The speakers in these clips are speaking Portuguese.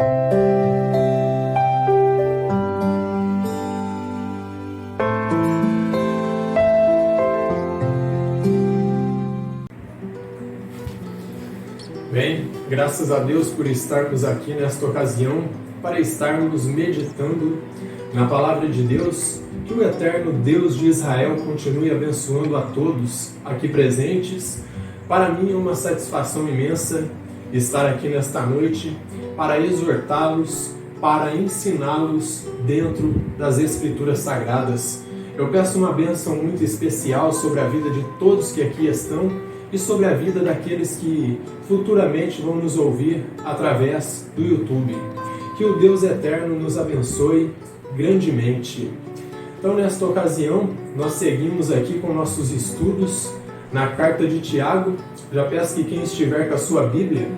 Bem, graças a Deus por estarmos aqui nesta ocasião para estarmos meditando na Palavra de Deus. Que o eterno Deus de Israel continue abençoando a todos aqui presentes. Para mim é uma satisfação imensa estar aqui nesta noite para exortá-los, para ensiná-los dentro das Escrituras Sagradas. Eu peço uma bênção muito especial sobre a vida de todos que aqui estão e sobre a vida daqueles que futuramente vão nos ouvir através do YouTube. Que o Deus eterno nos abençoe grandemente. Então, nesta ocasião, nós seguimos aqui com nossos estudos na carta de Tiago. Já peço que quem estiver com a sua Bíblia,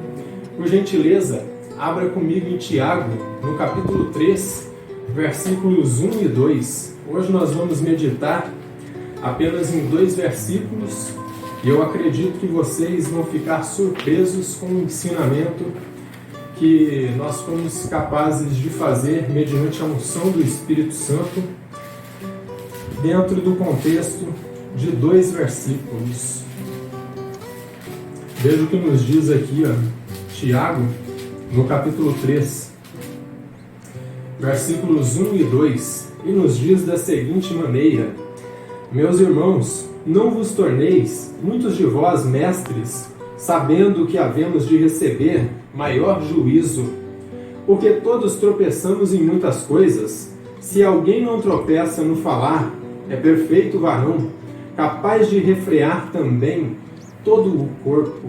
por gentileza, abra comigo em Tiago, no capítulo 3, versículos 1 e 2. Hoje nós vamos meditar apenas em 2 versículos, e eu acredito que vocês vão ficar surpresos com o ensinamento que nós fomos capazes de fazer mediante a unção do Espírito Santo dentro do contexto de 2 versículos. Veja o que nos diz aqui, Tiago, no capítulo 3, versículos 1 e 2, e nos diz da seguinte maneira: Meus irmãos, não vos torneis, muitos de vós, mestres, sabendo que havemos de receber maior juízo. Porque todos tropeçamos em muitas coisas. Se alguém não tropeça no falar, é perfeito varão, capaz de refrear também todo o corpo.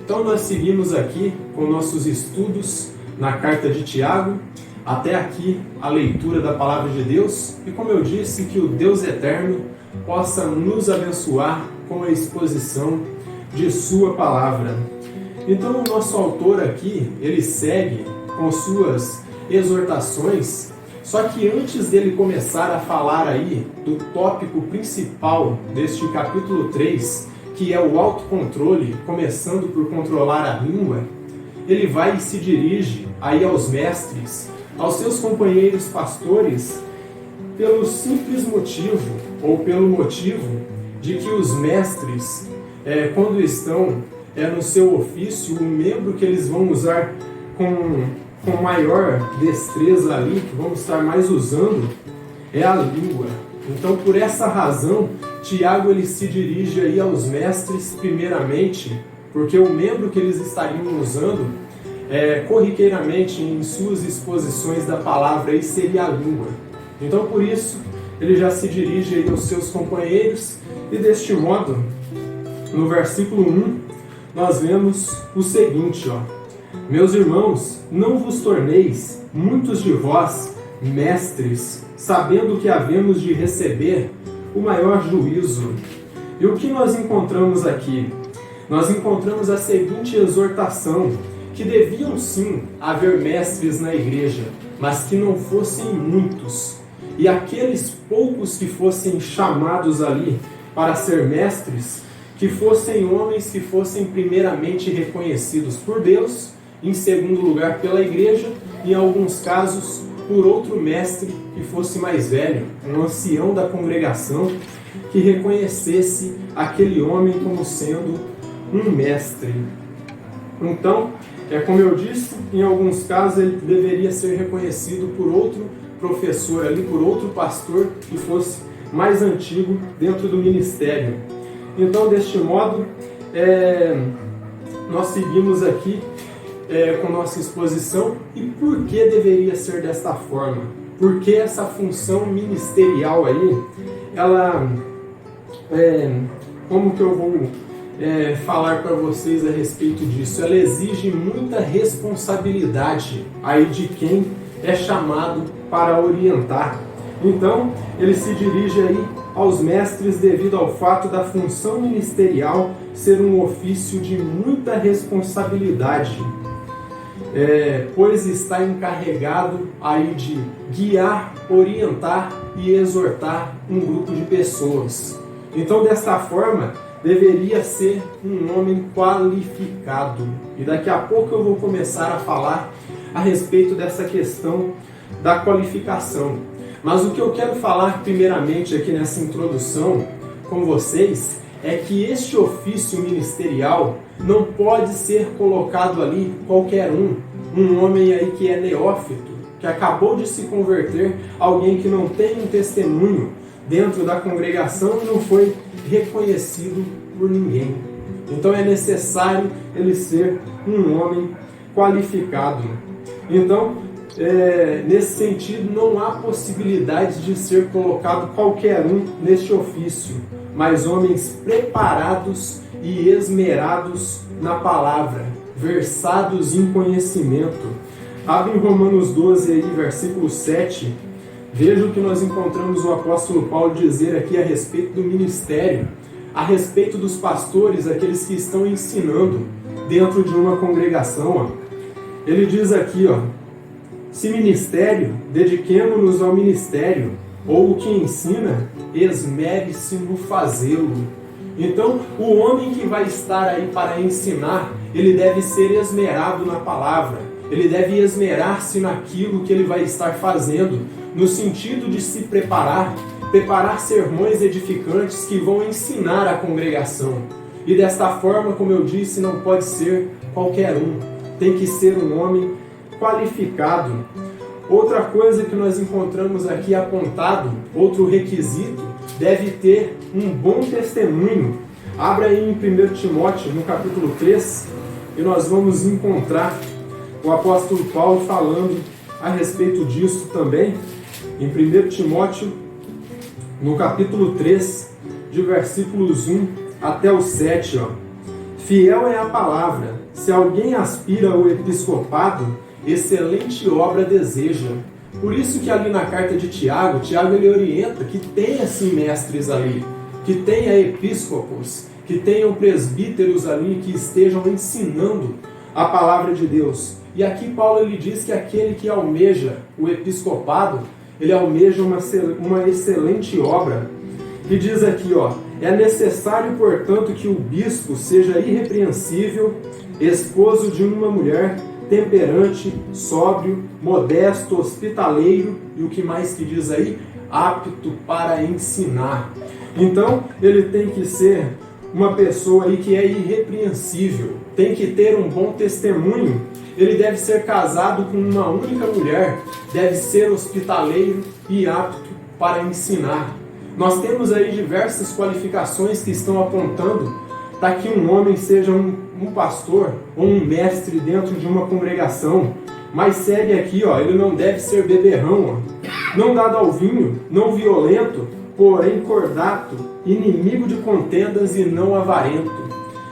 Então nós seguimos aqui com nossos estudos na carta de Tiago, até aqui a leitura da Palavra de Deus, e como eu disse, que o Deus eterno possa nos abençoar com a exposição de sua palavra. Então o nosso autor aqui, ele segue com suas exortações, só que antes dele começar a falar aí do tópico principal deste capítulo 3, que é o autocontrole, começando por controlar a língua, ele vai e se dirige aí aos mestres, aos seus companheiros pastores, pelo simples motivo, ou pelo motivo de que os mestres, quando estão no seu ofício, o membro que eles vão usar com maior destreza ali, que vão estar mais usando, é a língua. Então, por essa razão, Tiago ele se dirige aí aos mestres primeiramente, porque o membro que eles estariam usando corriqueiramente em suas exposições da palavra aí seria a língua. Então, por isso, ele já se dirige aí aos seus companheiros, e deste modo, no versículo 1, nós vemos o seguinte, Meus irmãos, não vos torneis, muitos de vós, mestres, sabendo que havemos de receber o maior juízo. E o que nós encontramos aqui? Nós encontramos a seguinte exortação, que deviam sim haver mestres na igreja, mas que não fossem muitos. E aqueles poucos que fossem chamados ali para ser mestres, que fossem homens que fossem primeiramente reconhecidos por Deus, em segundo lugar pela igreja, e em alguns casos por outro mestre que fosse mais velho, um ancião da congregação, que reconhecesse aquele homem como sendo um mestre. Então, como eu disse, em alguns casos ele deveria ser reconhecido por outro professor ali, por outro pastor que fosse mais antigo dentro do ministério. Então, deste modo, nós seguimos aqui com nossa exposição. E por que deveria ser desta forma? Porque essa função ministerial aí, ela, como que eu vou falar para vocês a respeito disso? Ela exige muita responsabilidade aí de quem é chamado para orientar. Então, ele se dirige aí aos mestres devido ao fato da função ministerial ser um ofício de muita responsabilidade, pois está encarregado aí de guiar, orientar e exortar um grupo de pessoas. Então, desta forma, deveria ser um homem qualificado. E daqui a pouco eu vou começar a falar a respeito dessa questão da qualificação. Mas o que eu quero falar primeiramente aqui nessa introdução com vocês é que este ofício ministerial não pode ser colocado ali qualquer um homem aí que é neófito, que acabou de se converter, alguém que não tem um testemunho dentro da congregação e não foi reconhecido por ninguém. Então é necessário ele ser um homem qualificado. Então, nesse sentido, não há possibilidade de ser colocado qualquer um neste ofício, mas homens preparados e esmerados na palavra, versados em conhecimento. Abre em Romanos 12, aí, versículo 7, veja o que nós encontramos o apóstolo Paulo dizer aqui a respeito do ministério, a respeito dos pastores, aqueles que estão ensinando dentro de uma congregação. Ele diz aqui, se ministério, dediquemo-nos ao ministério, ou o que ensina, esmere-se no fazê-lo. Então, o homem que vai estar aí para ensinar, ele deve ser esmerado na palavra, ele deve esmerar-se naquilo que ele vai estar fazendo, no sentido de se preparar sermões edificantes que vão ensinar a congregação. E desta forma, como eu disse, não pode ser qualquer um, tem que ser um homem qualificado. Outra coisa que nós encontramos aqui apontado, outro requisito, deve ter um bom testemunho. Abra aí em 1 Timóteo, no capítulo 3, e nós vamos encontrar o apóstolo Paulo falando a respeito disso também. Em 1 Timóteo, no capítulo 3, de versículos 1 até o 7, fiel é a palavra, se alguém aspira ao episcopado, excelente obra deseja. Por isso que ali na carta de Tiago ele orienta que tenha assim mestres ali, que tenha episcopos, que tenham presbíteros ali que estejam ensinando a palavra de Deus. E aqui Paulo ele diz que aquele que almeja o episcopado, ele almeja uma excelente obra. E diz aqui, é necessário, portanto, que o bispo seja irrepreensível, esposo de uma mulher, temperante, sóbrio, modesto, hospitaleiro, e o que mais que diz aí? Apto para ensinar. Então, ele tem que ser uma pessoa aí que é irrepreensível, tem que ter um bom testemunho, ele deve ser casado com uma única mulher, deve ser hospitaleiro e apto para ensinar. Nós temos aí diversas qualificações que estão apontando para que um homem seja um pastor ou um mestre dentro de uma congregação. Mas segue aqui, ele não deve ser beberrão, não dado ao vinho, não violento, porém cordato, inimigo de contendas e não avarento.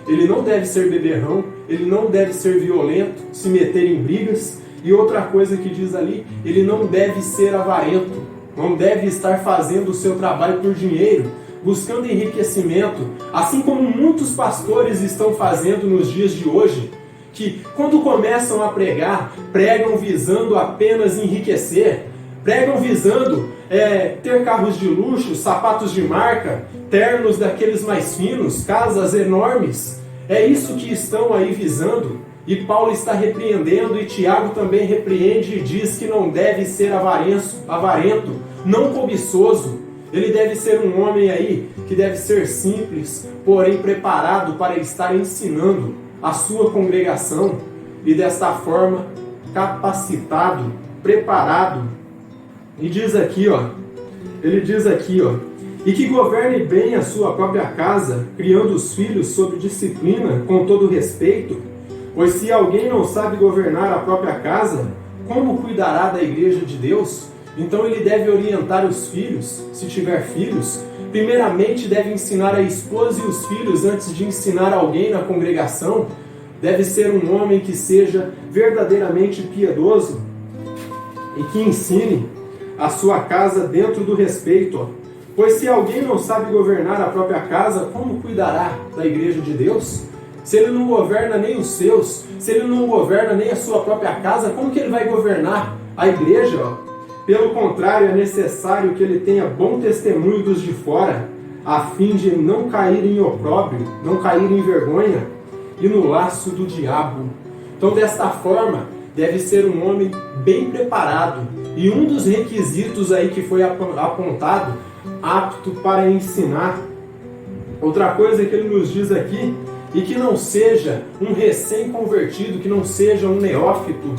Ele não deve ser beberrão, ele não deve ser violento, se meter em brigas. E outra coisa que diz ali, ele não deve ser avarento, não deve estar fazendo o seu trabalho por dinheiro, buscando enriquecimento, assim como muitos pastores estão fazendo nos dias de hoje, que quando começam a pregar, pregam visando apenas enriquecer, pregam visando ter carros de luxo, sapatos de marca, ternos daqueles mais finos, casas enormes. É isso que estão aí visando. E Paulo está repreendendo, e Tiago também repreende e diz que não deve ser avarento, não cobiçoso. Ele deve ser um homem aí que deve ser simples, porém preparado para estar ensinando a sua congregação e desta forma capacitado, preparado. E diz aqui, ele diz aqui, e que governe bem a sua própria casa, criando os filhos sob disciplina, com todo respeito, pois se alguém não sabe governar a própria casa, como cuidará da igreja de Deus? Então ele deve orientar os filhos, se tiver filhos, primeiramente deve ensinar a esposa e os filhos antes de ensinar alguém na congregação. Deve ser um homem que seja verdadeiramente piedoso e que ensine a sua casa dentro do respeito. Pois se alguém não sabe governar a própria casa, como cuidará da igreja de Deus? Se ele não governa nem os seus, se ele não governa nem a sua própria casa, como que ele vai governar a igreja? Pelo contrário, é necessário que ele tenha bom testemunho dos de fora, a fim de não cair em opróbrio, não cair em vergonha e no laço do diabo. Então, desta forma, deve ser um homem bem preparado. E um dos requisitos aí que foi apontado, apto para ensinar. Outra coisa que ele nos diz aqui, e que não seja um recém-convertido, que não seja um neófito.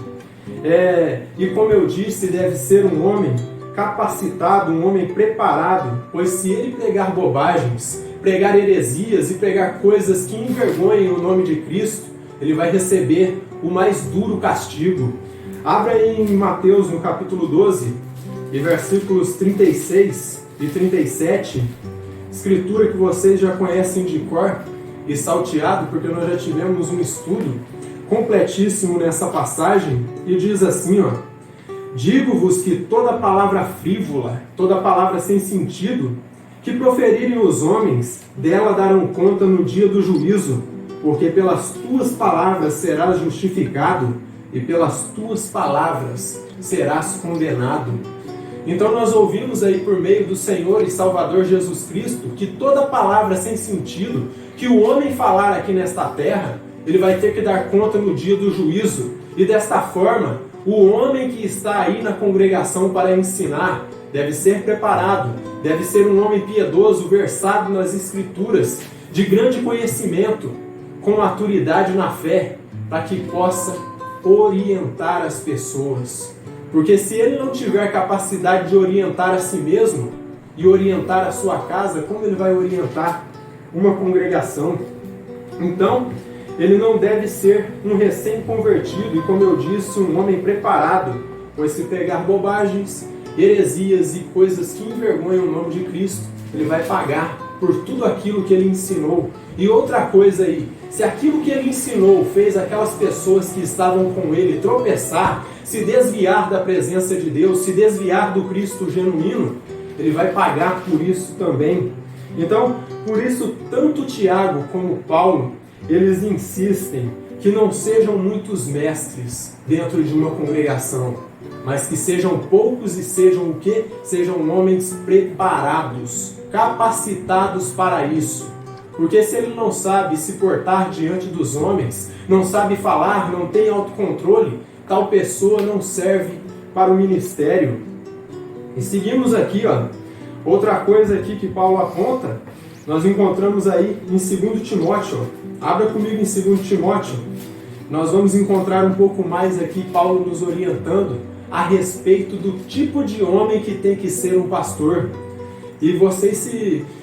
E como eu disse, deve ser um homem capacitado, um homem preparado, pois se ele pregar bobagens, pregar heresias e pregar coisas que envergonhem o nome de Cristo, ele vai receber o mais duro castigo. Abra aí em Mateus, no capítulo 12, e versículos 36 e 37, escritura que vocês já conhecem de cor e salteado, porque nós já tivemos um estudo completíssimo nessa passagem, e diz assim, ó: digo-vos que toda palavra frívola, toda palavra sem sentido, que proferirem os homens, dela darão conta no dia do juízo, porque pelas tuas palavras serás justificado, e pelas tuas palavras serás condenado. Então nós ouvimos aí por meio do Senhor e Salvador Jesus Cristo, que toda palavra sem sentido, que o homem falar aqui nesta terra, ele vai ter que dar conta no dia do juízo. E desta forma, o homem que está aí na congregação para ensinar deve ser preparado, deve ser um homem piedoso, versado nas Escrituras, de grande conhecimento, com maturidade na fé, para que possa orientar as pessoas. Porque se ele não tiver capacidade de orientar a si mesmo e orientar a sua casa, como ele vai orientar uma congregação? Então, ele não deve ser um recém-convertido e, como eu disse, um homem preparado, pois se pegar bobagens, heresias e coisas que envergonham o nome de Cristo, ele vai pagar por tudo aquilo que ele ensinou. E outra coisa aí, se aquilo que ele ensinou fez aquelas pessoas que estavam com ele tropeçar, se desviar da presença de Deus, se desviar do Cristo genuíno, ele vai pagar por isso também. Então, por isso, tanto Tiago como Paulo, eles insistem que não sejam muitos mestres dentro de uma congregação, mas que sejam poucos e sejam o quê? Sejam homens preparados, capacitados para isso. Porque se ele não sabe se portar diante dos homens, não sabe falar, não tem autocontrole, tal pessoa não serve para o ministério. E seguimos aqui, ó. Outra coisa aqui que Paulo aponta, nós encontramos aí em 2 Timóteo. Abra comigo em 2 Timóteo. Nós vamos encontrar um pouco mais aqui Paulo nos orientando a respeito do tipo de homem que tem que ser um pastor. E vocês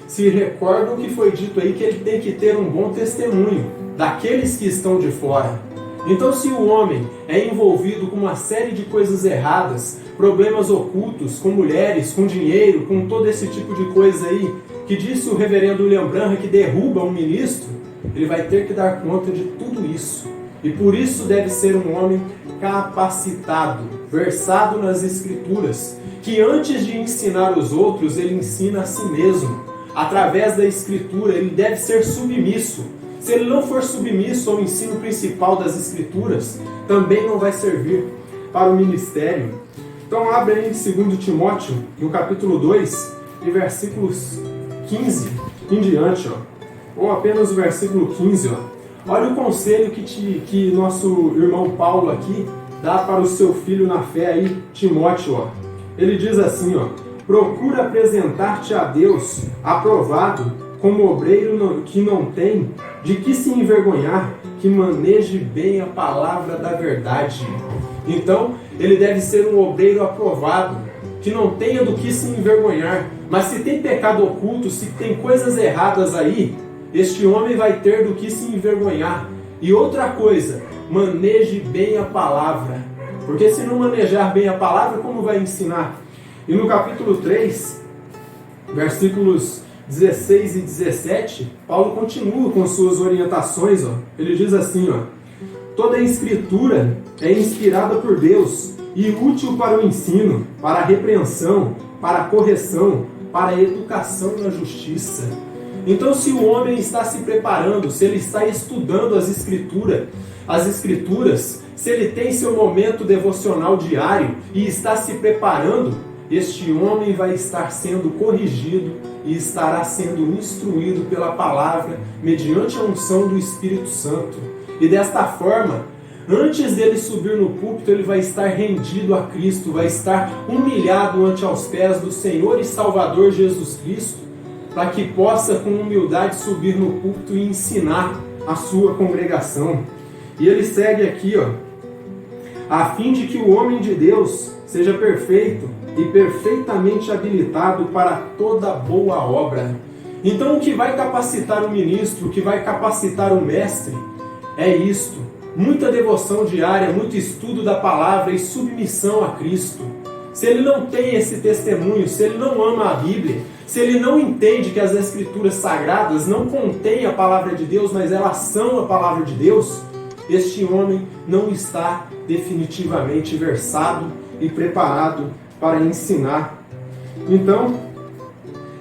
se recordam que foi dito aí que ele tem que ter um bom testemunho daqueles que estão de fora. Então, se o homem é envolvido com uma série de coisas erradas, problemas ocultos, com mulheres, com dinheiro, com todo esse tipo de coisa aí, que disse o reverendo William Branham que derruba um ministro, ele vai ter que dar conta de tudo isso. E por isso deve ser um homem capacitado, versado nas Escrituras, que antes de ensinar os outros, ele ensina a si mesmo. Através da Escritura, ele deve ser submisso. Se ele não for submisso ao ensino principal das Escrituras, também não vai servir para o ministério. Então abre aí em 2 Timóteo, no capítulo 2, e versículos 15 em diante, ou apenas o versículo 15. Olha o conselho que nosso irmão Paulo aqui dá para o seu filho na fé aí, Timóteo. Ele diz assim, procura apresentar-te a Deus aprovado, como obreiro que não tem de que se envergonhar, que maneje bem a palavra da verdade. Então, ele deve ser um obreiro aprovado, que não tenha do que se envergonhar. Mas se tem pecado oculto, se tem coisas erradas aí, este homem vai ter do que se envergonhar. E outra coisa, maneje bem a palavra. Porque se não manejar bem a palavra, como vai ensinar? E no capítulo 3, versículos 16 e 17, Paulo continua com suas orientações. Ele diz assim, toda a Escritura é inspirada por Deus e útil para o ensino, para a repreensão, para a correção, para a educação na justiça. Então, se o homem está se preparando, se ele está estudando as Escrituras, se ele tem seu momento devocional diário e está se preparando, este homem vai estar sendo corrigido e estará sendo instruído pela palavra mediante a unção do Espírito Santo. E desta forma, Antes dele subir no púlpito, ele vai estar rendido a Cristo, vai estar humilhado ante aos pés do Senhor e Salvador Jesus Cristo, para que possa com humildade subir no púlpito e ensinar a sua congregação. E ele segue aqui, a fim de que o homem de Deus seja perfeito e perfeitamente habilitado para toda boa obra. Então o que vai capacitar o ministro, o que vai capacitar o mestre, é isto: muita devoção diária, muito estudo da palavra e submissão a Cristo. Se ele não tem esse testemunho, se ele não ama a Bíblia, se ele não entende que as Escrituras Sagradas não contêm a palavra de Deus, mas elas são a palavra de Deus, este homem não está definitivamente versado e preparado para ensinar. Então,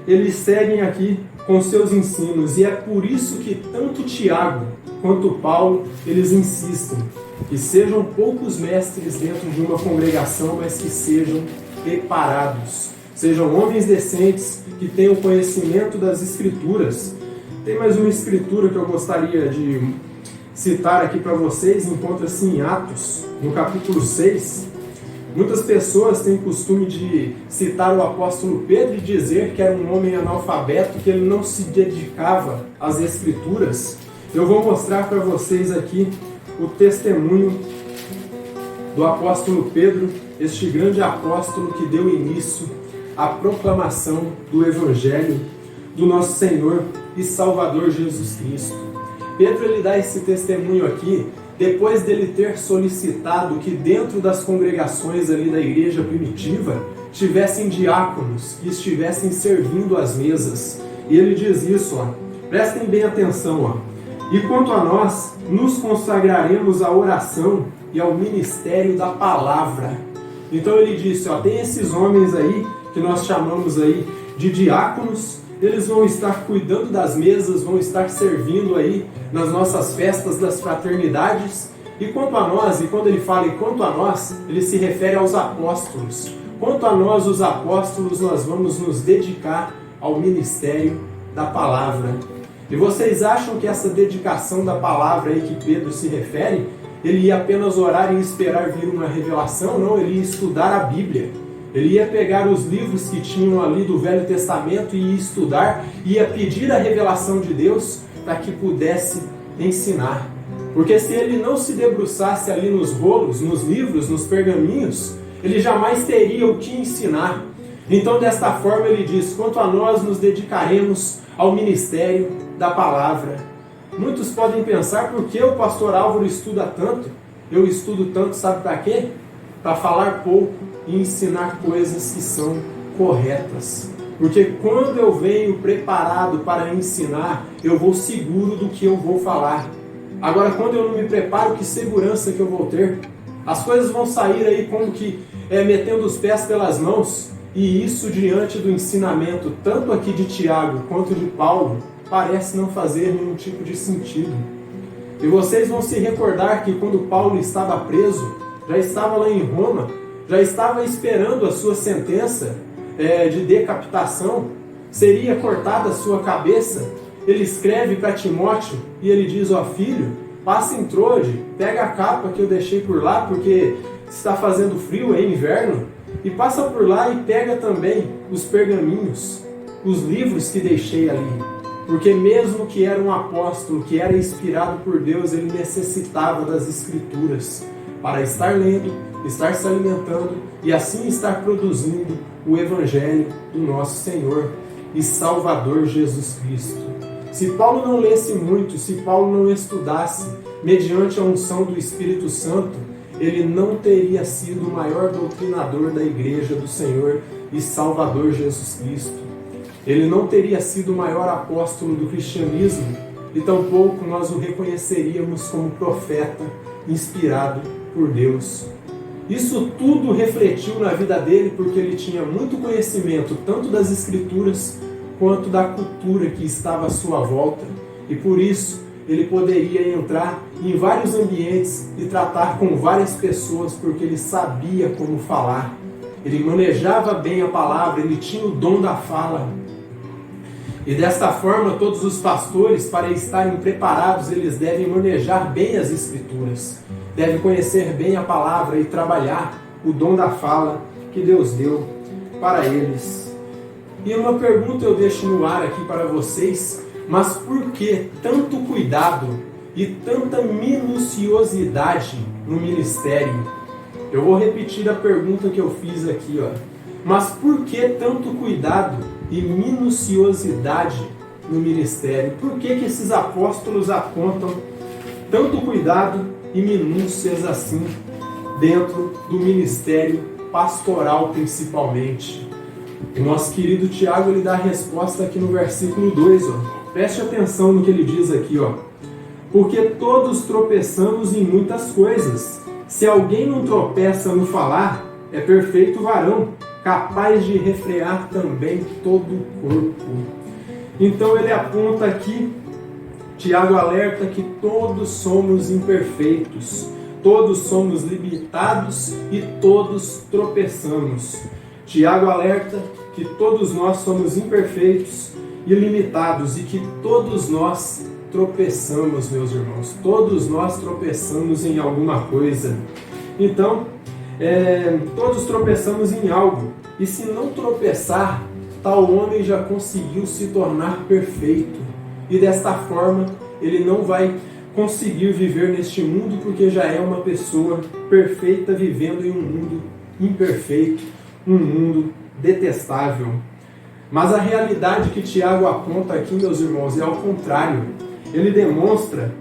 eles seguem aqui com seus ensinos, e é por isso que tanto Tiago quanto Paulo, eles insistem que sejam poucos mestres dentro de uma congregação, mas que sejam preparados, sejam homens decentes, que tenham conhecimento das Escrituras. Tem mais uma escritura que eu gostaria de citar aqui para vocês, encontra-se em Atos, no capítulo 6. Muitas pessoas têm o costume de citar o apóstolo Pedro e dizer que era um homem analfabeto, que ele não se dedicava às Escrituras. Eu vou mostrar para vocês aqui o testemunho do apóstolo Pedro, este grande apóstolo que deu início à proclamação do Evangelho do nosso Senhor e Salvador Jesus Cristo. Pedro, ele dá esse testemunho aqui depois dele ter solicitado que dentro das congregações ali da igreja primitiva tivessem diáconos que estivessem servindo às mesas. E ele diz isso, prestem bem atenção, e quanto a nós, nos consagraremos à oração e ao ministério da palavra. Então ele disse, tem esses homens aí, que nós chamamos aí de diáconos, eles vão estar cuidando das mesas, vão estar servindo aí nas nossas festas das fraternidades. E quanto a nós, e quando ele fala e quanto a nós, ele se refere aos apóstolos. Quanto a nós, os apóstolos, nós vamos nos dedicar ao ministério da palavra. E vocês acham que essa dedicação da palavra aí que Pedro se refere, ele ia apenas orar e esperar vir uma revelação? Não, ele ia estudar a Bíblia. Ele ia pegar os livros que tinham ali do Velho Testamento e ia estudar, ia pedir a revelação de Deus para que pudesse ensinar. Porque se ele não se debruçasse ali nos rolos, nos livros, nos pergaminhos, ele jamais teria o que ensinar. Então, desta forma, ele diz, quanto a nós nos dedicaremos ao ministério da palavra. Muitos podem pensar, por que o pastor Álvaro estuda tanto? Eu estudo tanto, sabe para quê? Para falar pouco e ensinar coisas que são corretas. Porque quando eu venho preparado para ensinar, eu vou seguro do que eu vou falar. Agora, quando eu não me preparo, que segurança que eu vou ter? As coisas vão sair aí como que metendo os pés pelas mãos. E isso, diante do ensinamento, tanto aqui de Tiago quanto de Paulo, parece não fazer nenhum tipo de sentido. E vocês vão se recordar que quando Paulo estava preso, já estava lá em Roma, já estava esperando a sua sentença de decapitação, seria cortada a sua cabeça. Ele escreve para Timóteo e ele diz, filho, passa em Troade, pega a capa que eu deixei por lá, porque está fazendo frio, é inverno, e passa por lá e pega também os pergaminhos, os livros que deixei ali. Porque mesmo que era um apóstolo, que era inspirado por Deus, ele necessitava das Escrituras para estar lendo, estar se alimentando e assim estar produzindo o Evangelho do nosso Senhor e Salvador Jesus Cristo. Se Paulo não lesse muito, se Paulo não estudasse, mediante a unção do Espírito Santo, ele não teria sido o maior doutrinador da Igreja do Senhor e Salvador Jesus Cristo. Ele não teria sido o maior apóstolo do cristianismo e tampouco nós o reconheceríamos como profeta inspirado por Deus. Isso tudo refletiu na vida dele porque ele tinha muito conhecimento tanto das Escrituras quanto da cultura que estava à sua volta. E por isso ele poderia entrar em vários ambientes e tratar com várias pessoas porque ele sabia como falar. Ele manejava bem a palavra, ele tinha o dom da fala. E desta forma, todos os pastores, para estarem preparados, eles devem manejar bem as Escrituras. deve conhecer bem a palavra e trabalhar o dom da fala que Deus deu para eles. E uma pergunta eu deixo no ar aqui para vocês: mas por que tanto cuidado e tanta minuciosidade no ministério? Eu vou repetir a pergunta que eu fiz aqui, ó. Mas por que tanto cuidado e minuciosidade no ministério? Por que esses apóstolos apontam tanto cuidado e minúcias assim dentro do ministério pastoral, principalmente? O nosso querido Tiago, ele dá a resposta aqui no versículo 2, ó. Preste atenção no que ele diz aqui, ó. Porque todos tropeçamos em muitas coisas. Se alguém não tropeça no falar, é perfeito varão, capaz de refrear também todo o corpo. Então ele aponta aqui, Tiago alerta que todos somos imperfeitos, todos somos limitados e todos tropeçamos. Tiago alerta que todos nós somos imperfeitos e limitados e que todos nós tropeçamos, meus irmãos. Todos nós tropeçamos em alguma coisa. Então, todos tropeçamos em algo. E se não tropeçar, tal homem já conseguiu se tornar perfeito. E desta forma, ele não vai conseguir viver neste mundo porque já é uma pessoa perfeita vivendo em um mundo imperfeito, um mundo detestável. Mas a realidade que Tiago aponta aqui, meus irmãos, é ao contrário. Ele demonstra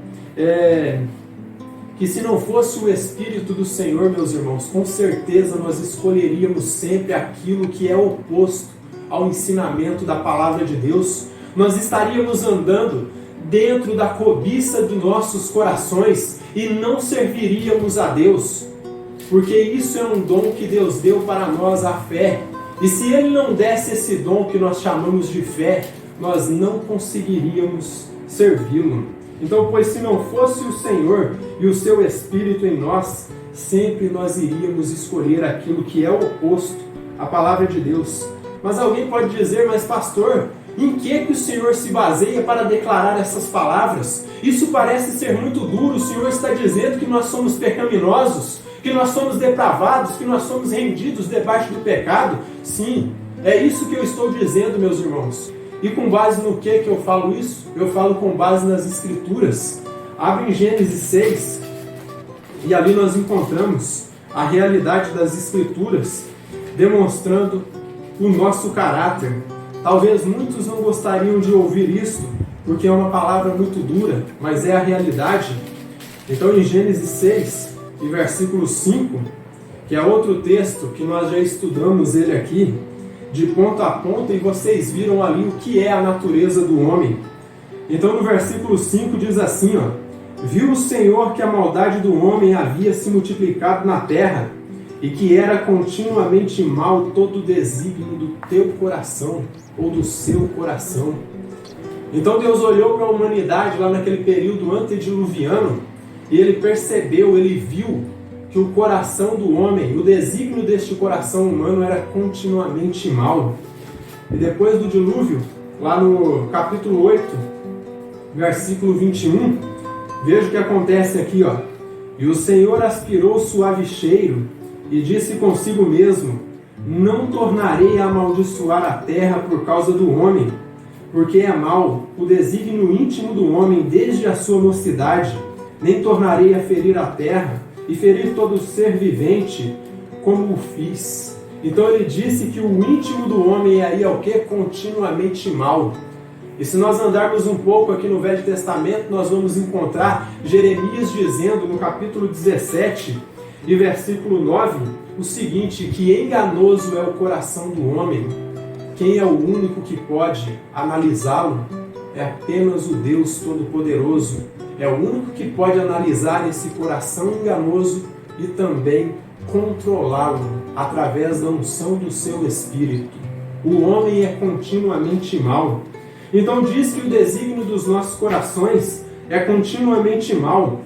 que se não fosse o Espírito do Senhor, meus irmãos, com certeza nós escolheríamos sempre aquilo que é oposto ao ensinamento da palavra de Deus. Nós estaríamos andando dentro da cobiça de nossos corações e não serviríamos a Deus, porque isso é um dom que Deus deu para nós, a fé. E se Ele não desse esse dom que nós chamamos de fé, nós não conseguiríamos servi-lo. Então, pois se não fosse o Senhor e o seu Espírito em nós, sempre nós iríamos escolher aquilo que é o oposto à palavra de Deus. Mas alguém pode dizer: mas pastor, em que o Senhor se baseia para declarar essas palavras? Isso parece ser muito duro. O Senhor está dizendo que nós somos pecaminosos, que nós somos depravados, que nós somos rendidos debaixo do pecado? Sim, é isso que eu estou dizendo, meus irmãos. E com base no que eu falo isso? Eu falo com base nas Escrituras. Abre em Gênesis 6 e ali nós encontramos a realidade das Escrituras demonstrando o nosso caráter. Talvez muitos não gostariam de ouvir isso, porque é uma palavra muito dura, mas é a realidade. Então em Gênesis 6 e versículo 5, que é outro texto que nós já estudamos ele aqui, de ponta a ponta, e vocês viram ali o que é a natureza do homem. Então no versículo 5 diz assim, ó: viu o Senhor que a maldade do homem havia se multiplicado na terra, e que era continuamente mal todo o desígnio do teu coração, ou do seu coração. Então Deus olhou para a humanidade lá naquele período antediluviano, e Ele percebeu, Ele viu que o coração do homem, o desígnio deste coração humano era continuamente mal. E depois do dilúvio, lá no capítulo 8, versículo 21, veja o que acontece aqui, ó. E o Senhor aspirou o suave cheiro e disse consigo mesmo: não tornarei a amaldiçoar a terra por causa do homem, porque é mau o desígnio íntimo do homem desde a sua mocidade, nem tornarei a ferir a terra e ferir todo ser vivente, como o fiz. Então ele disse que o íntimo do homem aí é o que? Continuamente mal. E se nós andarmos um pouco aqui no Velho Testamento, nós vamos encontrar Jeremias dizendo no capítulo 17 e versículo 9 o seguinte: que enganoso é o coração do homem, quem é o único que pode analisá-lo? É apenas o Deus Todo-Poderoso. É o único que pode analisar esse coração enganoso e também controlá-lo através da unção do seu Espírito. O homem é continuamente mau. Então diz que o desígnio dos nossos corações é continuamente mau,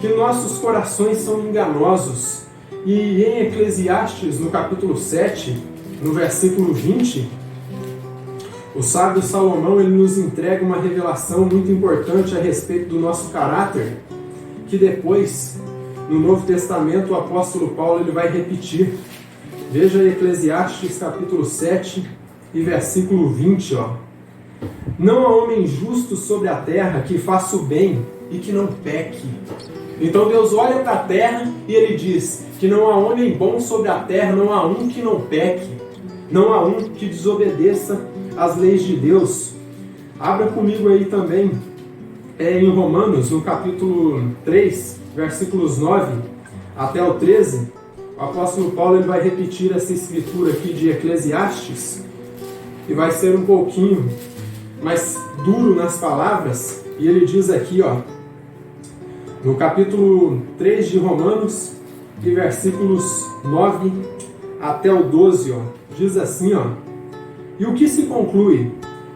que nossos corações são enganosos. E em Eclesiastes, no capítulo 7, no versículo 20, o sábio Salomão ele nos entrega uma revelação muito importante a respeito do nosso caráter, que depois no Novo Testamento o apóstolo Paulo ele vai repetir. Veja Eclesiastes capítulo 7 e versículo 20. Não há homem justo sobre a terra que faça o bem e que não peque. Então Deus olha para a terra e ele diz que não há homem bom sobre a terra, não há um que não peque, não há um que desobedeça às leis de Deus. Abra comigo aí também em Romanos, no capítulo 3, versículos 9 até o 13, o apóstolo Paulo ele vai repetir essa escritura aqui de Eclesiastes, e vai ser um pouquinho mais duro nas palavras, e ele diz aqui, no capítulo 3 de Romanos, e versículos 9 até o 12, diz assim, e o que se conclui?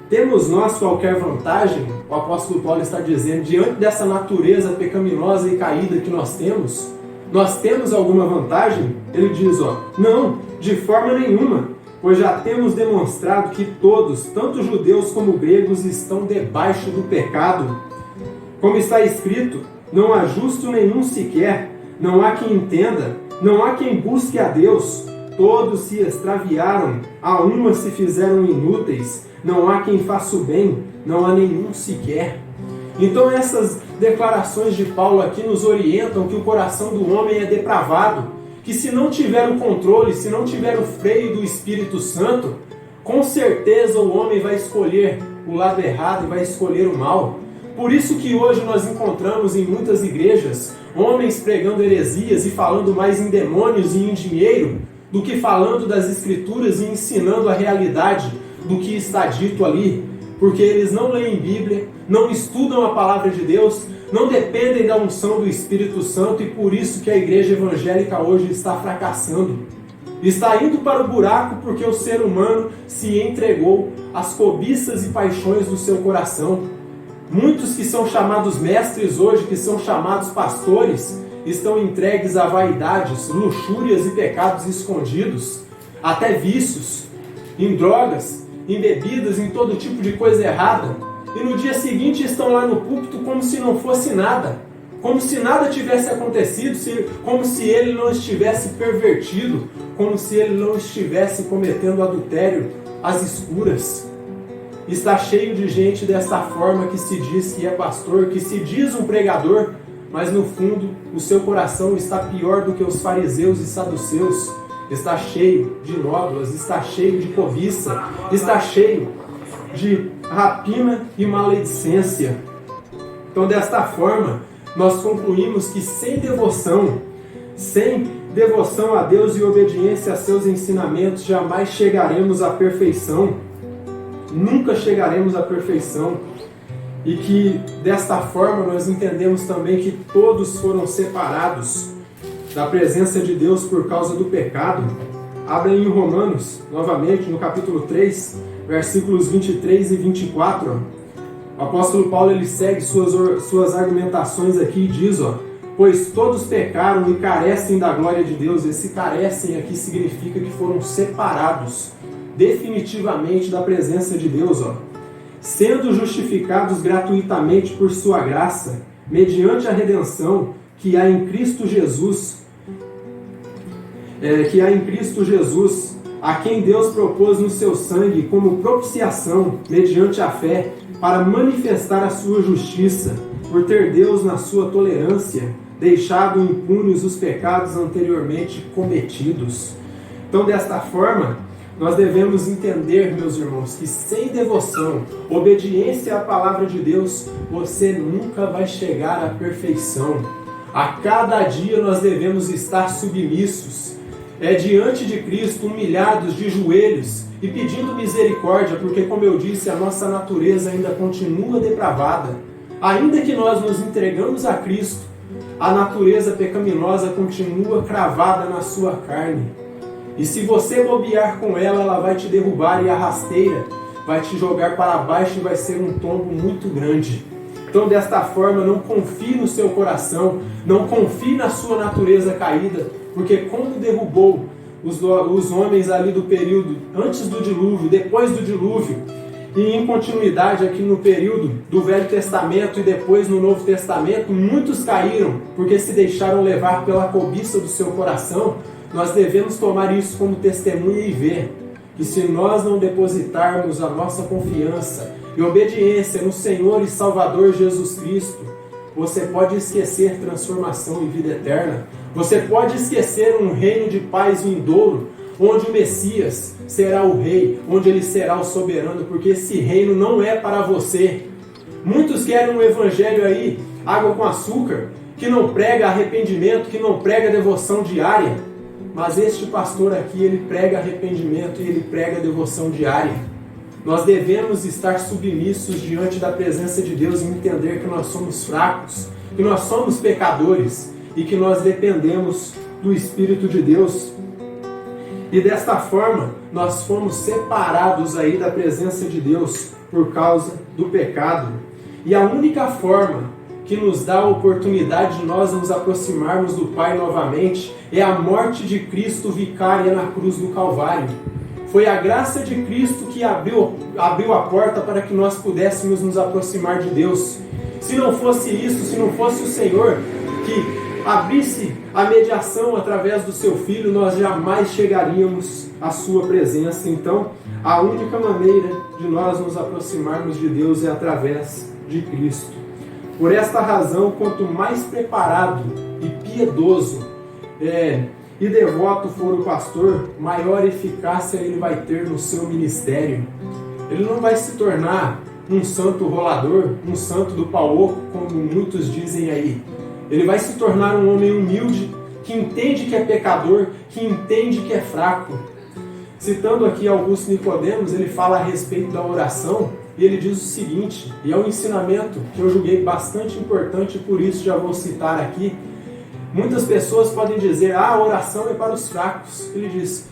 Temos nós qualquer vantagem? O apóstolo Paulo está dizendo, diante dessa natureza pecaminosa e caída que nós temos alguma vantagem? Ele diz, não, de forma nenhuma, pois já temos demonstrado que todos, tanto judeus como gregos, estão debaixo do pecado. Como está escrito, não há justo nenhum sequer, não há quem entenda, não há quem busque a Deus. Todos se extraviaram, a uma se fizeram inúteis, não há quem faça o bem, não há nenhum sequer. Então essas declarações de Paulo aqui nos orientam que o coração do homem é depravado, que se não tiver o controle, se não tiver o freio do Espírito Santo, com certeza o homem vai escolher o lado errado e vai escolher o mal. Por isso que hoje nós encontramos em muitas igrejas homens pregando heresias e falando mais em demônios e em dinheiro do que falando das Escrituras e ensinando a realidade do que está dito ali, porque eles não leem Bíblia, não estudam a palavra de Deus, não dependem da unção do Espírito Santo, e por isso que a igreja evangélica hoje está fracassando. Está indo para o buraco porque o ser humano se entregou às cobiças e paixões do seu coração. Muitos que são chamados mestres hoje, que são chamados pastores, estão entregues a vaidades, luxúrias e pecados escondidos, até vícios, em drogas, em bebidas, em todo tipo de coisa errada, e no dia seguinte estão lá no púlpito como se não fosse nada, como se nada tivesse acontecido, como se ele não estivesse pervertido, como se ele não estivesse cometendo adultério às escuras. Está cheio de gente dessa forma que se diz que é pastor, que se diz um pregador, mas no fundo o seu coração está pior do que os fariseus e saduceus. Está cheio de nódoas, está cheio de cobiça, está cheio de rapina e maledicência. Então, desta forma, nós concluímos que sem devoção a Deus e obediência a seus ensinamentos, jamais chegaremos à perfeição. Nunca chegaremos à perfeição. E que desta forma nós entendemos também que todos foram separados da presença de Deus por causa do pecado. Abra em Romanos, novamente, no capítulo 3, versículos 23 e 24. O apóstolo Paulo ele segue suas argumentações aqui e diz, pois todos pecaram e carecem da glória de Deus. Esse carecem aqui significa que foram separados definitivamente da presença de Deus, sendo justificados gratuitamente por sua graça, mediante a redenção que há em Cristo Jesus, a quem Deus propôs no seu sangue como propiciação, mediante a fé, para manifestar a sua justiça, por ter Deus, na sua tolerância, deixado impunes os pecados anteriormente cometidos. Então, desta forma, nós devemos entender, meus irmãos, que sem devoção, obediência à palavra de Deus, você nunca vai chegar à perfeição. A cada dia nós devemos estar submissos, diante de Cristo, humilhados de joelhos e pedindo misericórdia, porque, como eu disse, a nossa natureza ainda continua depravada. Ainda que nós nos entregamos a Cristo, a natureza pecaminosa continua cravada na sua carne. E se você bobear com ela, ela vai te derrubar, e a rasteira vai te jogar para baixo e vai ser um tombo muito grande. Então, desta forma, não confie no seu coração, não confie na sua natureza caída, porque quando derrubou os homens ali do período antes do dilúvio, depois do dilúvio, E em continuidade aqui no período do Velho Testamento e depois no Novo Testamento, muitos caíram porque se deixaram levar pela cobiça do seu coração. Nós devemos tomar isso como testemunho e ver que se nós não depositarmos a nossa confiança e obediência no Senhor e Salvador Jesus Cristo, você pode esquecer transformação e vida eterna. Você pode esquecer um reino de paz vindouro, onde o Messias será o rei, onde ele será o soberano, porque esse reino não é para você. Muitos querem um evangelho aí, água com açúcar, que não prega arrependimento, que não prega devoção diária. Mas este pastor aqui, ele prega arrependimento e ele prega devoção diária. Nós devemos estar submissos diante da presença de Deus e entender que nós somos fracos, que nós somos pecadores e que nós dependemos do Espírito de Deus. E desta forma, nós fomos separados aí da presença de Deus por causa do pecado. E a única forma que nos dá a oportunidade de nós nos aproximarmos do Pai novamente é a morte de Cristo vicária na cruz do Calvário. Foi a graça de Cristo que abriu a porta para que nós pudéssemos nos aproximar de Deus. Se não fosse isso, se não fosse o Senhor que abrisse a mediação através do seu Filho, nós jamais chegaríamos à sua presença. Então, a única maneira de nós nos aproximarmos de Deus é através de Cristo. Por esta razão, quanto mais preparado e piedoso e devoto for o pastor, maior eficácia ele vai ter no seu ministério. Ele não vai se tornar um santo rolador, um santo do pau oco, como muitos dizem aí. Ele vai se tornar um homem humilde, que entende que é pecador, que entende que é fraco. Citando aqui Augusto Nicodemos, ele fala a respeito da oração, e ele diz o seguinte, e é um ensinamento que eu julguei bastante importante, por isso já vou citar aqui. Muitas pessoas podem dizer, a oração é para os fracos. Ele diz,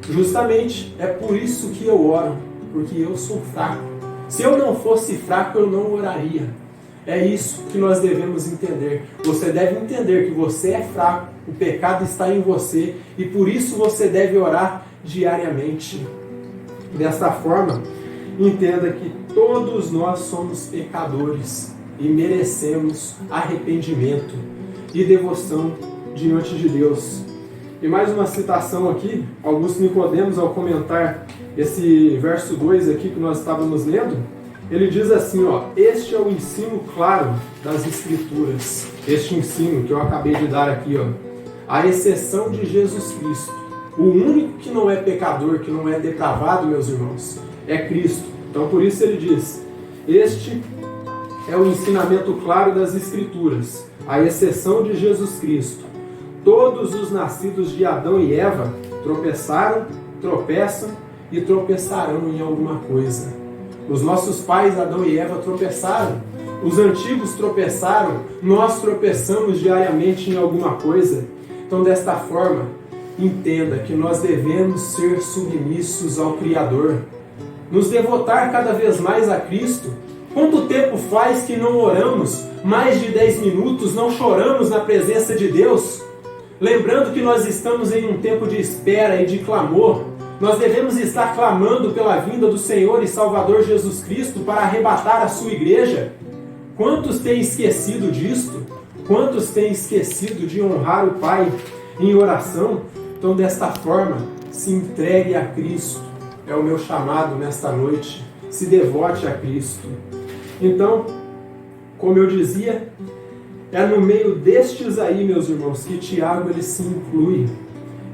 justamente, é por isso que eu oro, porque eu sou fraco. Se eu não fosse fraco, eu não oraria. É isso que nós devemos entender. Você deve entender que você é fraco, o pecado está em você, e por isso você deve orar diariamente. Desta forma, entenda que todos nós somos pecadores e merecemos arrependimento e devoção diante de Deus. E mais uma citação aqui, Augusto Nicodemos, ao comentar esse verso 2 aqui que nós estávamos lendo, ele diz assim, este é o ensino claro das Escrituras. Este ensino que eu acabei de dar aqui, a exceção de Jesus Cristo. O único que não é pecador, que não é depravado, meus irmãos, é Cristo. Então por isso ele diz, este é o ensinamento claro das Escrituras, a exceção de Jesus Cristo. Todos os nascidos de Adão e Eva tropeçaram, tropeçam e tropeçarão em alguma coisa. Os nossos pais, Adão e Eva, tropeçaram. Os antigos tropeçaram. Nós tropeçamos diariamente em alguma coisa. Então, desta forma, entenda que nós devemos ser submissos ao Criador. Nos devotar cada vez mais a Cristo. Quanto tempo faz que não oramos? Mais de 10 minutos, não choramos na presença de Deus? Lembrando que nós estamos em um tempo de espera e de clamor. Nós devemos estar clamando pela vinda do Senhor e Salvador Jesus Cristo para arrebatar a sua igreja. Quantos têm esquecido disto? Quantos têm esquecido de honrar o Pai em oração? Então, desta forma, se entregue a Cristo. É o meu chamado nesta noite. Se devote a Cristo. Então, como eu dizia, é no meio destes aí, meus irmãos, que Tiago ele se inclui.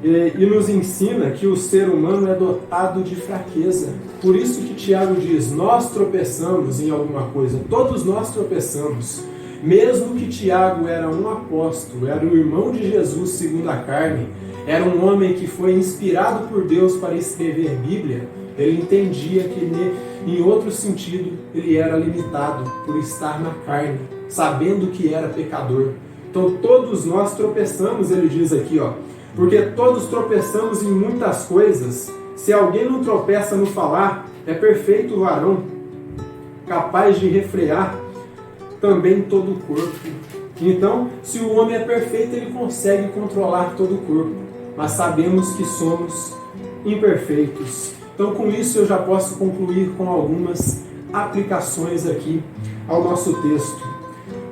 E nos ensina que o ser humano é dotado de fraqueza. Por isso que Tiago diz, nós tropeçamos em alguma coisa, todos nós tropeçamos. Mesmo que Tiago era um apóstolo, era o irmão de Jesus segundo a carne, era um homem que foi inspirado por Deus para escrever Bíblia, ele entendia que, em outro sentido, ele era limitado por estar na carne, sabendo que era pecador. Então todos nós tropeçamos, ele diz aqui, porque todos tropeçamos em muitas coisas. Se alguém não tropeça no falar, é perfeito varão, capaz de refrear também todo o corpo. Então, se o homem é perfeito, ele consegue controlar todo o corpo. Mas sabemos que somos imperfeitos. Então, com isso, eu já posso concluir com algumas aplicações aqui ao nosso texto.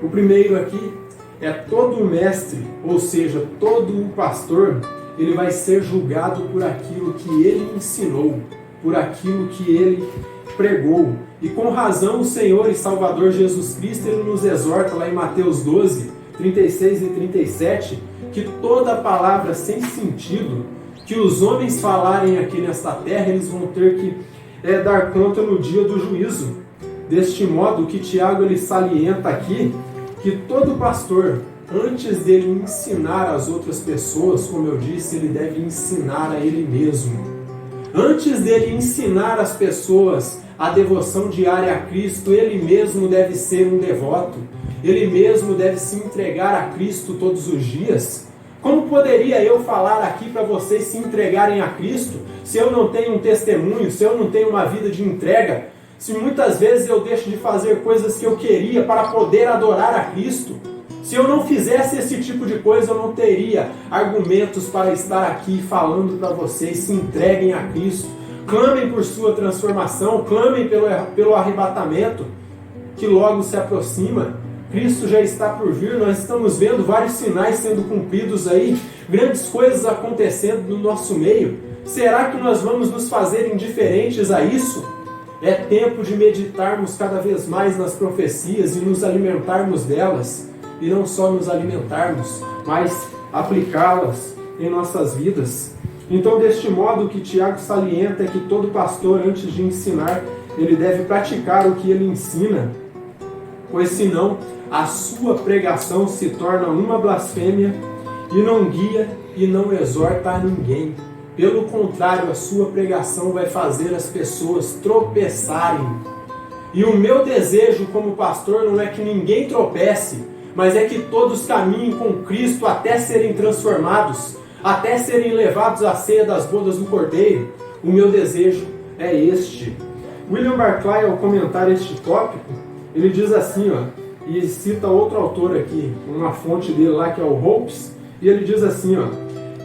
O primeiro aqui é todo mestre, ou seja, todo pastor, ele vai ser julgado por aquilo que ele ensinou, por aquilo que ele pregou. E com razão o Senhor e Salvador Jesus Cristo, ele nos exorta lá em Mateus 12, 36 e 37, que toda palavra sem sentido que os homens falarem aqui nesta terra, eles vão ter que dar conta no dia do juízo. Deste modo, o que Tiago ele salienta aqui, que todo pastor, antes dele ensinar as outras pessoas, como eu disse, ele deve ensinar a ele mesmo. Antes dele ensinar as pessoas a devoção diária a Cristo, ele mesmo deve ser um devoto. Ele mesmo deve se entregar a Cristo todos os dias. Como poderia eu falar aqui para vocês se entregarem a Cristo, se eu não tenho um testemunho, se eu não tenho uma vida de entrega, se muitas vezes eu deixo de fazer coisas que eu queria para poder adorar a Cristo? Se eu não fizesse esse tipo de coisa, eu não teria argumentos para estar aqui falando para vocês, se entreguem a Cristo, clamem por sua transformação, clamem pelo arrebatamento, que logo se aproxima. Cristo já está por vir, nós estamos vendo vários sinais sendo cumpridos aí, grandes coisas acontecendo no nosso meio. Será que nós vamos nos fazer indiferentes a isso? É tempo de meditarmos cada vez mais nas profecias e nos alimentarmos delas. E não só nos alimentarmos, mas aplicá-las em nossas vidas. Então, deste modo, o que Tiago salienta é que todo pastor, antes de ensinar, ele deve praticar o que ele ensina, pois senão a sua pregação se torna uma blasfêmia e não guia e não exorta a ninguém. Pelo contrário, a sua pregação vai fazer as pessoas tropeçarem. E o meu desejo como pastor não é que ninguém tropece, mas é que todos caminhem com Cristo até serem transformados, até serem levados à ceia das bodas do Cordeiro. O meu desejo é este. William Barclay, ao comentar este tópico, ele diz assim, e cita outro autor aqui, uma fonte dele lá que é o Hopes, e ele diz assim,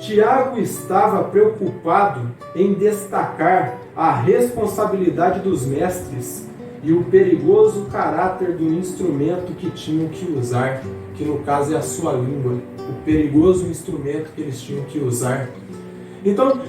Tiago estava preocupado em destacar a responsabilidade dos mestres e o perigoso caráter do instrumento que tinham que usar, que no caso é a sua língua, o perigoso instrumento que eles tinham que usar. Então,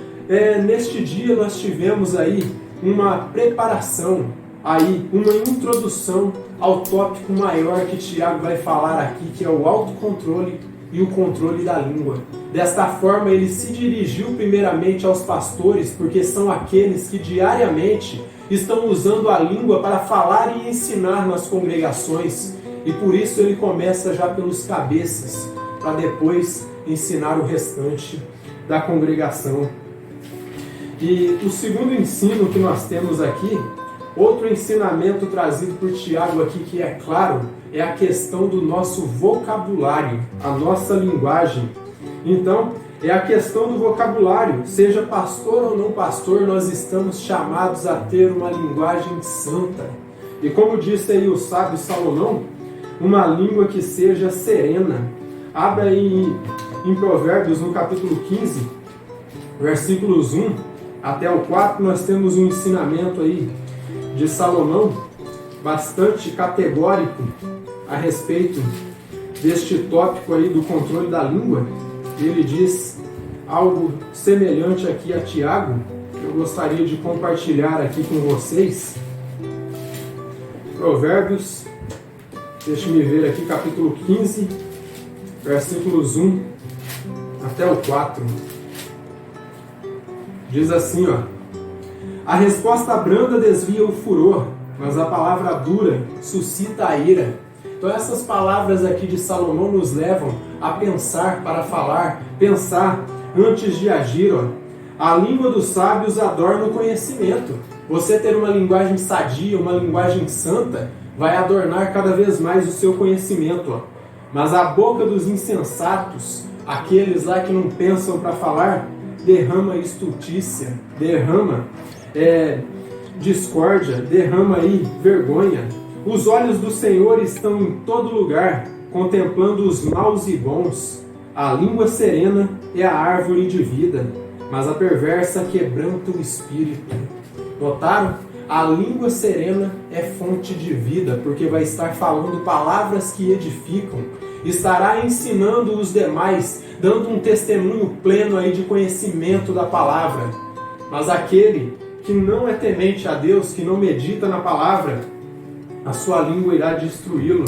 neste dia nós tivemos aí uma preparação, aí uma introdução ao tópico maior que Tiago vai falar aqui, que é o autocontrole e o controle da língua. Desta forma, ele se dirigiu primeiramente aos pastores, porque são aqueles que diariamente estão usando a língua para falar e ensinar nas congregações. E por isso ele começa já pelos cabeças, para depois ensinar o restante da congregação. E o segundo ensino que nós temos aqui, outro ensinamento trazido por Tiago aqui, que é claro, é a questão do nosso vocabulário, a nossa linguagem. Então, é a questão do vocabulário. Seja pastor ou não pastor, nós estamos chamados a ter uma linguagem santa. E como disse aí o sábio Salomão, uma língua que seja serena. Abra aí em Provérbios, no capítulo 15, versículos 1 até o 4, nós temos um ensinamento aí de Salomão, bastante categórico a respeito deste tópico aí do controle da língua. Ele diz algo semelhante aqui a Tiago, que eu gostaria de compartilhar aqui com vocês. Provérbios, deixe-me ver aqui, capítulo 15, versículos 1 até o 4. Diz assim, a resposta branda desvia o furor, mas a palavra dura suscita a ira. Então essas palavras aqui de Salomão nos levam a pensar para falar, pensar antes de agir. A língua dos sábios adorna o conhecimento. Você ter uma linguagem sadia, uma linguagem santa, vai adornar cada vez mais o seu conhecimento. Mas a boca dos insensatos, aqueles lá que não pensam para falar, derrama estultícia, derrama discórdia, derrama aí vergonha. Os olhos do Senhor estão em todo lugar, contemplando os maus e bons. A língua serena é a árvore de vida, mas a perversa quebranta o espírito. Notaram? A língua serena é fonte de vida, porque vai estar falando palavras que edificam, estará ensinando os demais, dando um testemunho pleno aí de conhecimento da palavra. Mas aquele que não é temente a Deus, que não medita na palavra, a sua língua irá destruí-lo.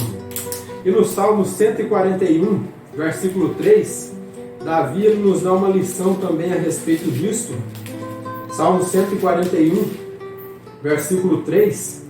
E no Salmo 141, versículo 3, Davi ele nos dá uma lição também a respeito disso. Salmo 141, versículo 3.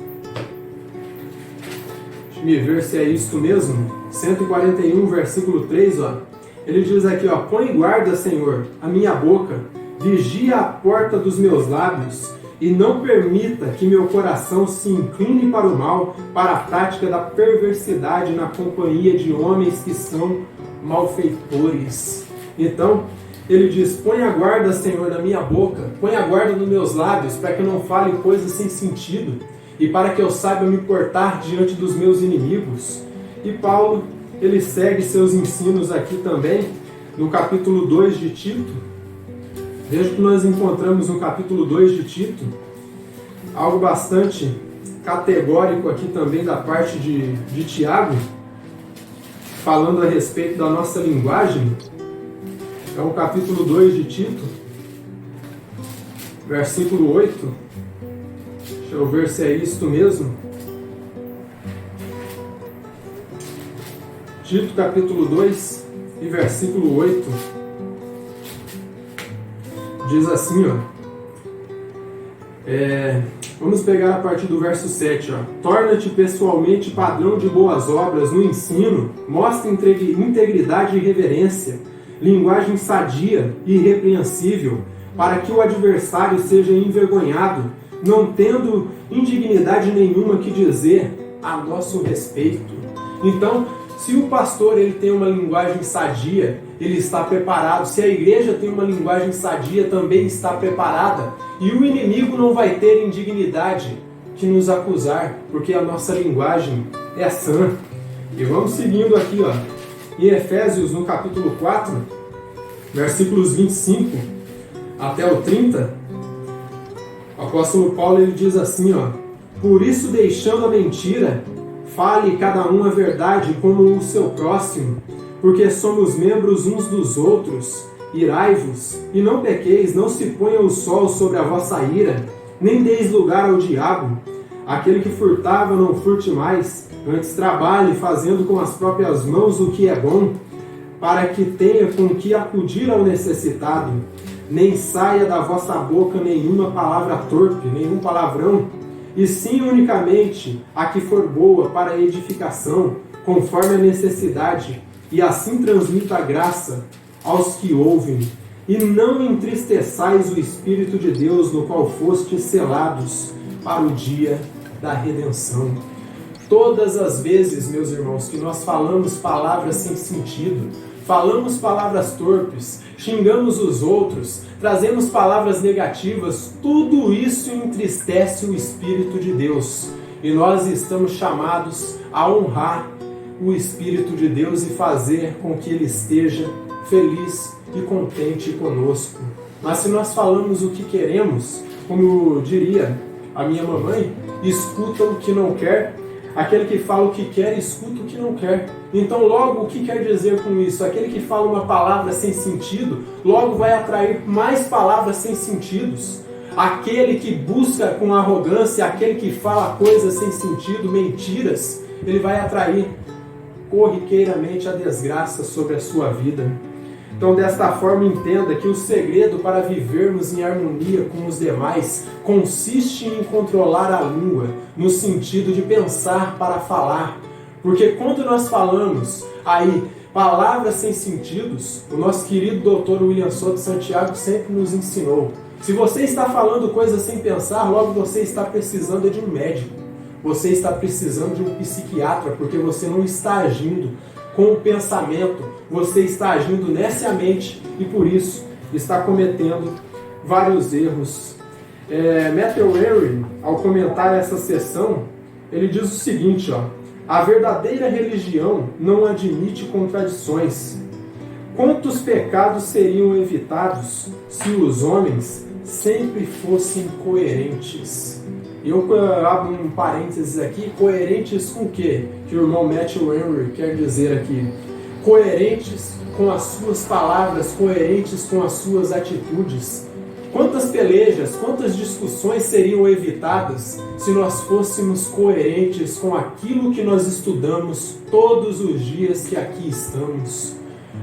Deixa eu ver se é isto mesmo. 141, versículo 3, ó. Ele diz aqui, ó: põe guarda, Senhor, a minha boca, vigia a porta dos meus lábios, e não permita que meu coração se incline para o mal, para a prática da perversidade na companhia de homens que são malfeitores. Então, ele diz: põe a guarda, Senhor, na minha boca, põe a guarda nos meus lábios, para que eu não fale coisas sem sentido, e para que eu saiba me portar diante dos meus inimigos. E Paulo, ele segue seus ensinos aqui também, no capítulo 2 de Tito. Veja que nós encontramos no capítulo 2 de Tito algo bastante categórico aqui também da parte de Tiago, falando a respeito da nossa linguagem. É o capítulo 2 de Tito, versículo 8. Deixa eu ver se é isto mesmo. Tito, capítulo 2 e versículo 8. Diz assim, ó. Vamos pegar a partir do verso 7, ó. Torna-te pessoalmente padrão de boas obras no ensino, mostra integridade e reverência, linguagem sadia e irrepreensível, para que o adversário seja envergonhado, não tendo indignidade nenhuma que dizer a nosso respeito. Então, se o pastor ele tem uma linguagem sadia, ele está preparado. Se a igreja tem uma linguagem sadia, também está preparada. E o inimigo não vai ter indignidade que nos acusar, porque a nossa linguagem é sã. E vamos seguindo aqui, ó. Em Efésios, no capítulo 4, versículos 25 até o 30, o apóstolo Paulo ele diz assim, ó: por isso, deixando a mentira, fale cada um a verdade como o seu próximo, porque somos membros uns dos outros. Irai-vos, e não pequeis, não se ponha o sol sobre a vossa ira, nem deis lugar ao diabo. Aquele que furtava, não furte mais, antes trabalhe, fazendo com as próprias mãos o que é bom, para que tenha com que acudir ao necessitado. Nem saia da vossa boca nenhuma palavra torpe, nenhum palavrão, e sim unicamente a que for boa para a edificação, conforme a necessidade, e assim transmita a graça aos que ouvem. E não entristeçais o Espírito de Deus, no qual fostes selados para o dia da redenção. Todas as vezes, meus irmãos, que nós falamos palavras sem sentido, falamos palavras torpes, xingamos os outros, trazemos palavras negativas, tudo isso entristece o Espírito de Deus. E nós estamos chamados a honrar o Espírito de Deus e fazer com que ele esteja feliz e contente conosco. Mas se nós falamos o que queremos, como diria a minha mamãe, escuta o que não quer. Aquele que fala o que quer, escuta o que não quer. Então logo, o que quer dizer com isso? Aquele que fala uma palavra sem sentido, logo vai atrair mais palavras sem sentidos. Aquele que busca com arrogância, aquele que fala coisas sem sentido, mentiras, ele vai atrair corriqueiramente a desgraça sobre a sua vida. Então, desta forma, entenda que o segredo para vivermos em harmonia com os demais consiste em controlar a língua, no sentido de pensar para falar. Porque quando nós falamos aí palavras sem sentidos, o nosso querido Dr. William Souto Santiago sempre nos ensinou: se você está falando coisas sem pensar, logo você está precisando de um médico. Você está precisando de um psiquiatra, porque você não está agindo com o pensamento, você está agindo neciamente e por isso está cometendo vários erros. Matthew Henry, ao comentar essa sessão, ele diz o seguinte, ó: a verdadeira religião não admite contradições. Quantos pecados seriam evitados se os homens sempre fossem coerentes. Eu abro um parênteses aqui, coerentes com o quê? Que o irmão Matthew Henry quer dizer aqui. Coerentes com as suas palavras, coerentes com as suas atitudes. Quantas pelejas, quantas discussões seriam evitadas se nós fôssemos coerentes com aquilo que nós estudamos todos os dias que aqui estamos?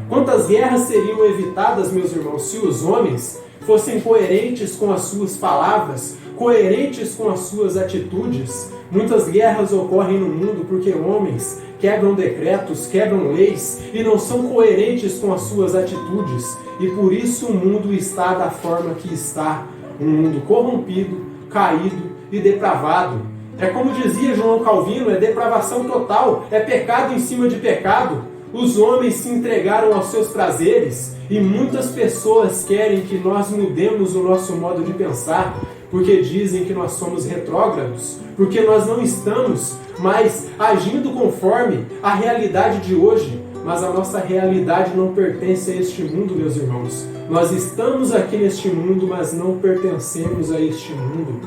Quantas guerras seriam evitadas, meus irmãos, se os homens fossem coerentes com as suas palavras, coerentes com as suas atitudes? Muitas guerras ocorrem no mundo porque homens quebram decretos, quebram leis e não são coerentes com as suas atitudes. E por isso o mundo está da forma que está. Um mundo corrompido, caído e depravado. É como dizia João Calvino, é depravação total, é pecado em cima de pecado. Os homens se entregaram aos seus prazeres e muitas pessoas querem que nós mudemos o nosso modo de pensar, porque dizem que nós somos retrógrados, porque nós não estamos mais agindo conforme a realidade de hoje. Mas a nossa realidade não pertence a este mundo, meus irmãos. Nós estamos aqui neste mundo, mas não pertencemos a este mundo.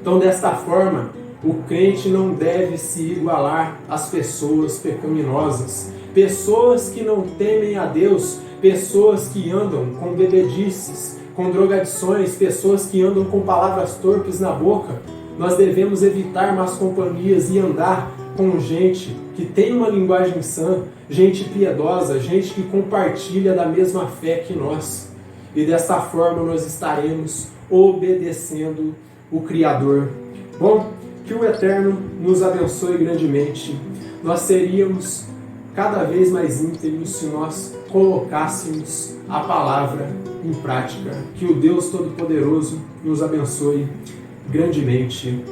Então, desta forma, o crente não deve se igualar às pessoas pecaminosas, pessoas que não temem a Deus, pessoas que andam com bebedices, com drogadições, pessoas que andam com palavras torpes na boca. Nós devemos evitar más companhias e andar com gente que tem uma linguagem sã, gente piedosa, gente que compartilha da mesma fé que nós. E desta forma nós estaremos obedecendo o Criador. Bom, que o Eterno nos abençoe grandemente. Nós seríamos cada vez mais íntegros se nós colocássemos a palavra em prática. Que o Deus Todo-Poderoso nos abençoe grandemente.